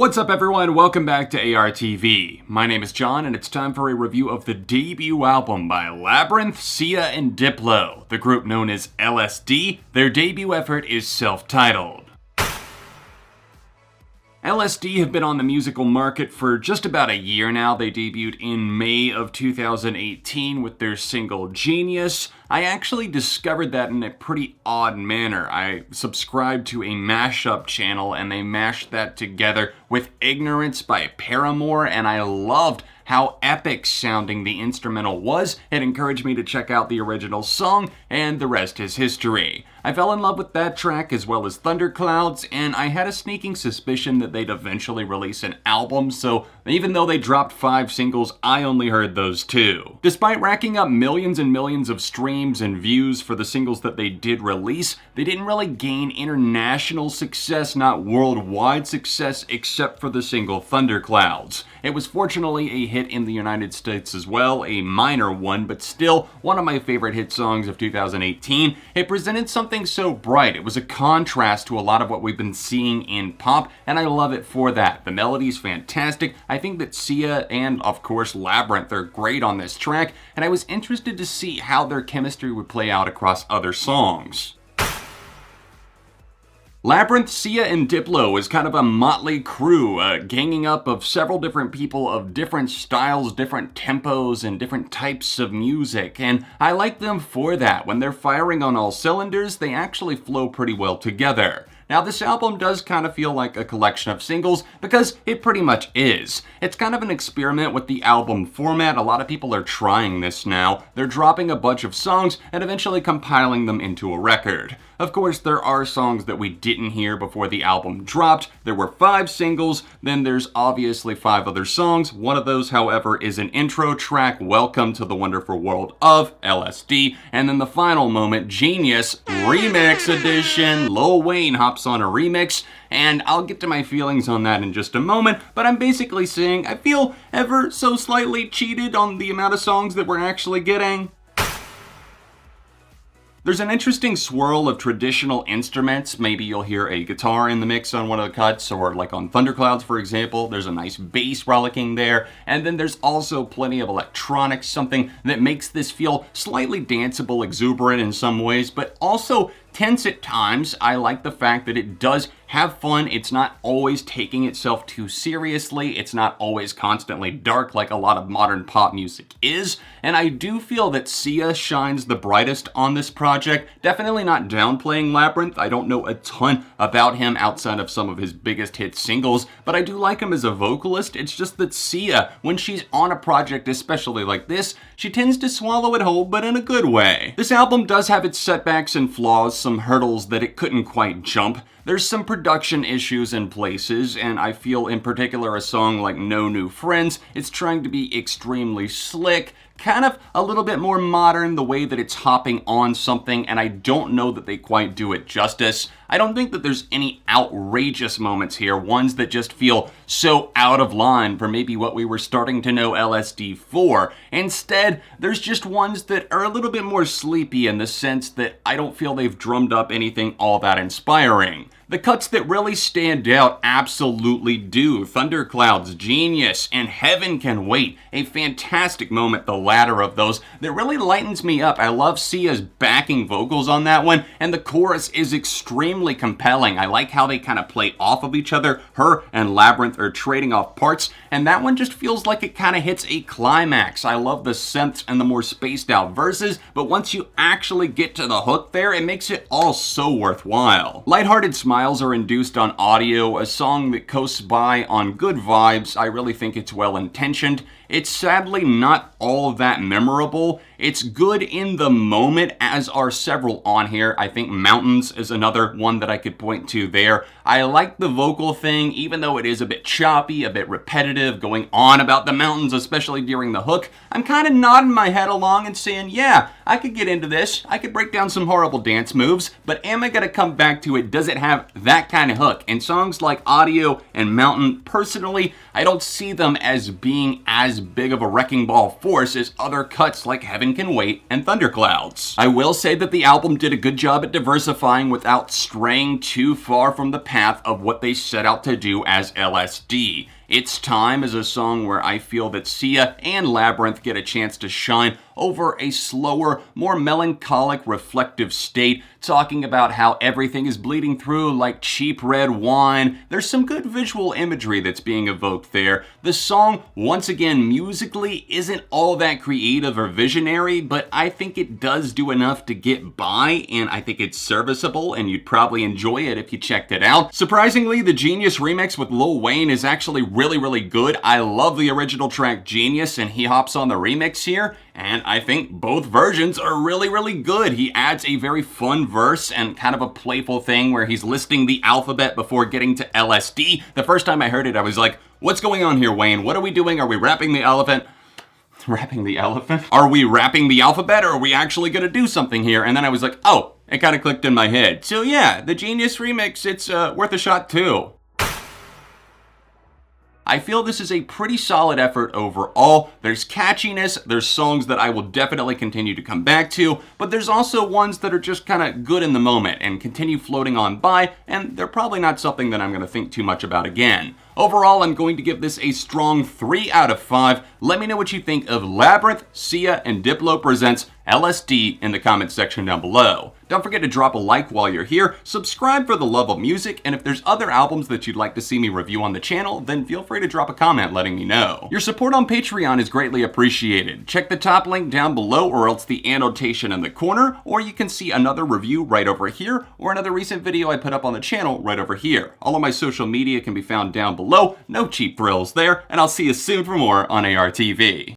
What's up everyone, welcome back to ARTV. My name is John and it's time for a review of the debut album by Labrinth, Sia, and Diplo, the group known as LSD. Their debut effort is self-titled. LSD have been on the musical market for just about a year now. They debuted in May of 2018 with their single Genius. I actually discovered that in a pretty odd manner. I subscribed to a mashup channel and they mashed that together with Ignorance by Paramore, and I loved how epic sounding the instrumental was. It encouraged me to check out the original song, and the rest is history. I fell in love with that track as well as Thunderclouds, and I had a sneaking suspicion that they'd eventually release an album, so even though they dropped 5 singles, I only heard those 2. Despite racking up millions and millions of streams and views for the singles that they did release, they didn't really gain international success, not worldwide success, except for the single Thunderclouds. It was fortunately a hit in the United States as well, a minor one, but still one of my favorite hit songs of 2018. It presented something so bright. It was a contrast to a lot of what we've been seeing in pop, and I love it for that. The melody's fantastic. I think that Sia and, of course, Labrinth are great on this track, and I was interested to see how their chemistry would play out across other songs. Labrinth, Sia, and Diplo is kind of a motley crew, ganging up of several different people of different styles, different tempos, and different types of music, and I like them for that. When they're firing on all cylinders, they actually flow pretty well together. Now, this album does kind of feel like a collection of singles, because it pretty much is. It's kind of an experiment with the album format. A lot of people are trying this now. They're dropping a bunch of songs and eventually compiling them into a record. Of course, there are songs that we didn't hear before the album dropped. There were 5 singles, then there's obviously 5 other songs. One of those, however, is an intro track, Welcome to the Wonderful World of LSD, and then the final moment, Genius Remix Edition. Lil Wayne hops on a remix, and I'll get to my feelings on that in just a moment, but I'm basically saying I feel ever so slightly cheated on the amount of songs that we're actually getting. There's an interesting swirl of traditional instruments. Maybe you'll hear a guitar in the mix on one of the cuts, or like on Thunderclouds, for example, there's a nice bass rollicking there. And then there's also plenty of electronics, something that makes this feel slightly danceable, exuberant in some ways, but also tense at times. I like the fact that it does have fun. It's not always taking itself too seriously. It's not always constantly dark like a lot of modern pop music is. And I do feel that Sia shines the brightest on this project. Definitely not downplaying Labrinth. I don't know a ton about him outside of some of his biggest hit singles, but I do like him as a vocalist. It's just that Sia, when she's on a project, especially like this, she tends to swallow it whole, but in a good way. This album does have its setbacks and flaws, some hurdles that it couldn't quite jump. There's some production issues in places, and I feel in particular a song like No New Friends, it's trying to be extremely slick, kind of a little bit more modern the way that it's hopping on something, and I don't know that they quite do it justice. I don't think that there's any outrageous moments here, ones that just feel so out of line for maybe what we were starting to know LSD for. Instead, there's just ones that are a little bit more sleepy in the sense that I don't feel they've drummed up anything all that inspiring. The cuts that really stand out absolutely do. Thunderclouds Genius and Heaven Can Wait, a fantastic moment, the latter of those, that really lightens me up. I love Sia's backing vocals on that one, and the chorus is extremely compelling. I like how they kind of play off of each other. Her and Labrinth are trading off parts, and that one just feels like it kind of hits a climax. I love the synths and the more spaced out verses, but once you actually get to the hook there, it makes it all so worthwhile. Lighthearted Smiles are induced on audio, a song that coasts by on good vibes. I really think it's well intentioned. It's sadly not all that memorable. It's good in the moment, as are several on here. I think Mountains is another one that I could point to there. I like the vocal thing, even though it is a bit choppy, a bit repetitive, going on about the mountains, especially during the hook. I'm kind of nodding my head along and saying, yeah, I could get into this. I could break down some horrible dance moves, but am I going to come back to it? Does it have that kind of hook? And songs like Audio and Mountain, personally, I don't see them as being as as big of a wrecking ball force as other cuts like Heaven Can Wait and Thunderclouds. I will say that the album did a good job at diversifying without straying too far from the path of what they set out to do as LSD. It's Time is a song where I feel that Sia and Labrinth get a chance to shine over a slower, more melancholic, reflective state, talking about how everything is bleeding through like cheap red wine. There's some good visual imagery that's being evoked there. The song, once again, musically isn't all that creative or visionary, but I think it does do enough to get by, and I think it's serviceable, and you'd probably enjoy it if you checked it out. Surprisingly, the Genius remix with Lil Wayne is actually really good. I love the original track Genius, and he hops on the remix here, and I think both versions are really good. He adds a very fun verse and kind of a playful thing where he's listing the alphabet before getting to LSD. The first time I heard it, I was like, what's going on here, Wayne? What are we doing? Are we rapping the elephant? Rapping the elephant? Are we rapping the alphabet, or are we actually gonna do something here? And then I was like, oh, it kind of clicked in my head. So yeah, the Genius remix, it's worth a shot too. I feel this is a pretty solid effort overall. There's catchiness, there's songs that I will definitely continue to come back to, but there's also ones that are just kind of good in the moment and continue floating on by, and they're probably not something that I'm going to think too much about again. Overall, I'm going to give this a strong 3 out of 5. Let me know what you think of Labrinth, Sia, and Diplo presents LSD in the comments section down below. Don't forget to drop a like while you're here, subscribe for the love of music, and if there's other albums that you'd like to see me review on the channel, then feel free to drop a comment letting me know. Your support on Patreon is greatly appreciated. Check the top link down below or else the annotation in the corner, or you can see another review right over here, or another recent video I put up on the channel right over here. All of my social media can be found down below, no cheap thrills there, and I'll see you soon for more on ARTV.